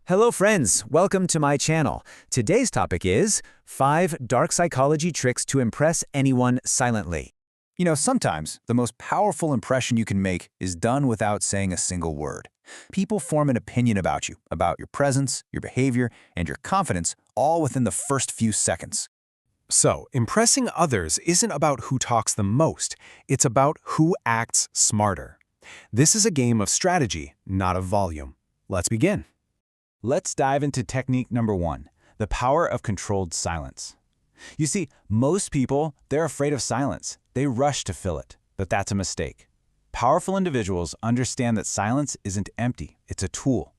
Hello friends, welcome to my channel. Today's topic is 5 dark psychology tricks to impress anyone silently. Sometimes the most powerful impression you can make is done without saying a single word. People form an opinion about you, about your presence, your behavior, and your confidence, all within the first few seconds. So, impressing others isn't about who talks the most, it's about who acts smarter. This is a game of strategy, not of volume. Let's begin. Let's dive into technique number 1, the power of controlled silence. You see, most people, they're afraid of silence. They rush to fill it, but that's a mistake. Powerful individuals understand that silence isn't empty, it's a tool.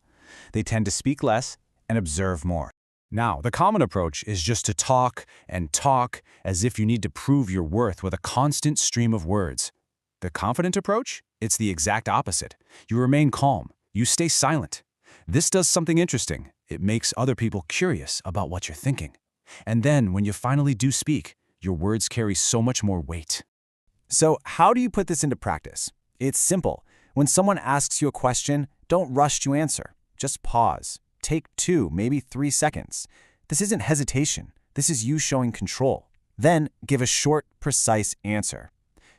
They tend to speak less and observe more. Now, the common approach is just to talk and talk as if you need to prove your worth with a constant stream of words. The confident approach? It's the exact opposite. You remain calm. You stay silent. This does something interesting. It makes other people curious about what you're thinking. And then, when you finally do speak, your words carry so much more weight. So, how do you put this into practice? It's simple. When someone asks you a question, don't rush to answer. Just pause. Take 2, maybe 3 seconds. This isn't hesitation. This is you showing control. Then, give a short, precise answer.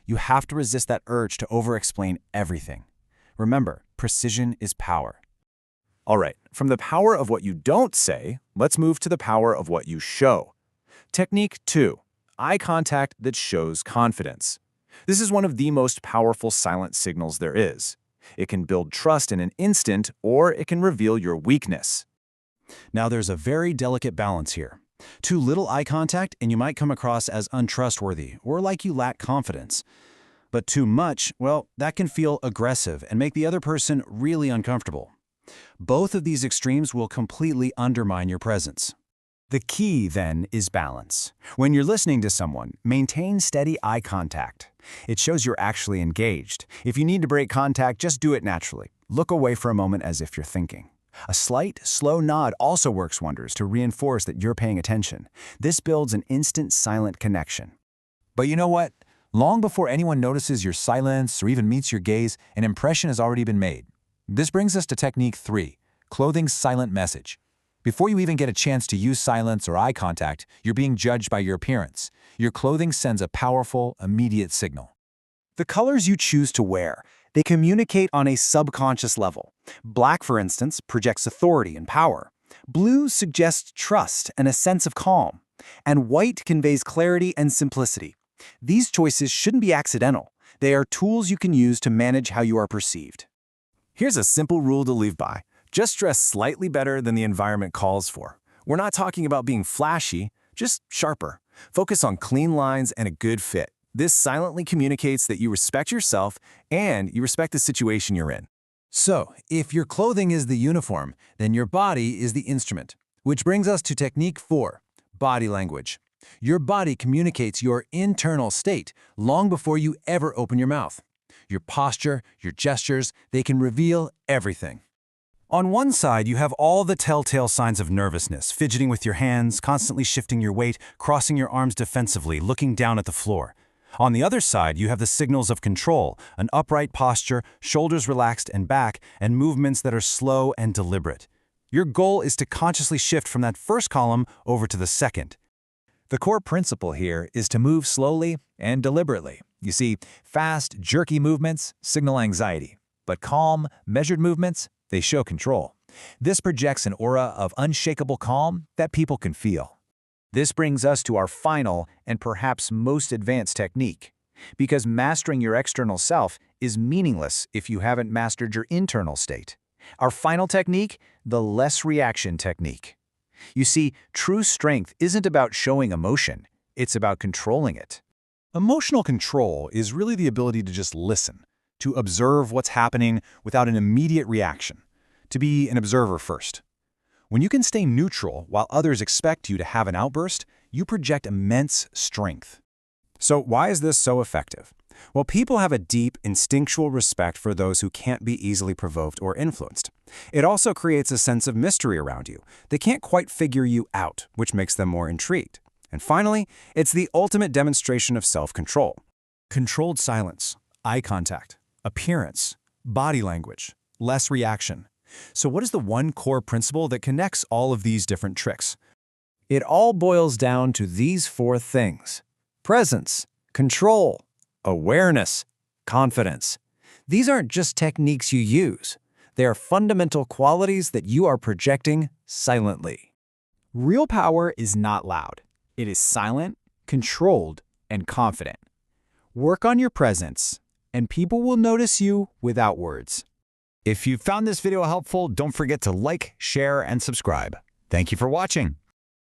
You have to resist that urge to over-explain everything. Remember, precision is power. All right, from the power of what you don't say, let's move to the power of what you show. Technique 2, eye contact that shows confidence. This is one of the most powerful silent signals there is. It can build trust in an instant, or it can reveal your weakness. Now, there's a very delicate balance here. Too little eye contact and you might come across as untrustworthy or like you lack confidence. But too much, well, that can feel aggressive and make the other person really uncomfortable. Both of these extremes will completely undermine your presence. The key, then, is balance. When you're listening to someone, maintain steady eye contact. It shows you're actually engaged. If you need to break contact, just do it naturally. Look away for a moment as if you're thinking. A slight, slow nod also works wonders to reinforce that you're paying attention. This builds an instant silent connection. But you know what? Long before anyone notices your silence or even meets your gaze, an impression has already been made. This brings us to technique 3, clothing's silent message. Before you even get a chance to use silence or eye contact, you're being judged by your appearance. Your clothing sends a powerful, immediate signal. The colors you choose to wear, they communicate on a subconscious level. Black, for instance, projects authority and power. Blue suggests trust and a sense of calm. And white conveys clarity and simplicity. These choices shouldn't be accidental. They are tools you can use to manage how you are perceived. Here's a simple rule to live by. Just dress slightly better than the environment calls for. We're not talking about being flashy, just sharper. Focus on clean lines and a good fit. This silently communicates that you respect yourself and you respect the situation you're in. So, if your clothing is the uniform, then your body is the instrument. Which brings us to technique 4, body language. Your body communicates your internal state long before you ever open your mouth. Your posture, your gestures, they can reveal everything. On one side, you have all the telltale signs of nervousness, fidgeting with your hands, constantly shifting your weight, crossing your arms defensively, looking down at the floor. On the other side, you have the signals of control, an upright posture, shoulders relaxed and back, and movements that are slow and deliberate. Your goal is to consciously shift from that first column over to the second. The core principle here is to move slowly and deliberately. You see, fast, jerky movements signal anxiety, but calm, measured movements, they show control. This projects an aura of unshakable calm that people can feel. This brings us to our final and perhaps most advanced technique, because mastering your external self is meaningless if you haven't mastered your internal state. Our final technique, the less reaction technique. You see, true strength isn't about showing emotion, it's about controlling it. Emotional control is really the ability to just listen, to observe what's happening without an immediate reaction, to be an observer first. When you can stay neutral while others expect you to have an outburst, you project immense strength. So why is this so effective? Well, people have a deep, instinctual respect for those who can't be easily provoked or influenced. It also creates a sense of mystery around you. They can't quite figure you out, which makes them more intrigued. And finally, it's the ultimate demonstration of self-control. Controlled silence, eye contact, appearance, body language, less reaction. So what is the one core principle that connects all of these different tricks? It all boils down to these four things: presence, control, awareness, confidence. These aren't just techniques you use. They are fundamental qualities that you are projecting silently. Real power is not loud. It is silent, controlled, and confident. Work on your presence, and people will notice you without words. If you found this video helpful, don't forget to like, share, and subscribe. Thank you for watching.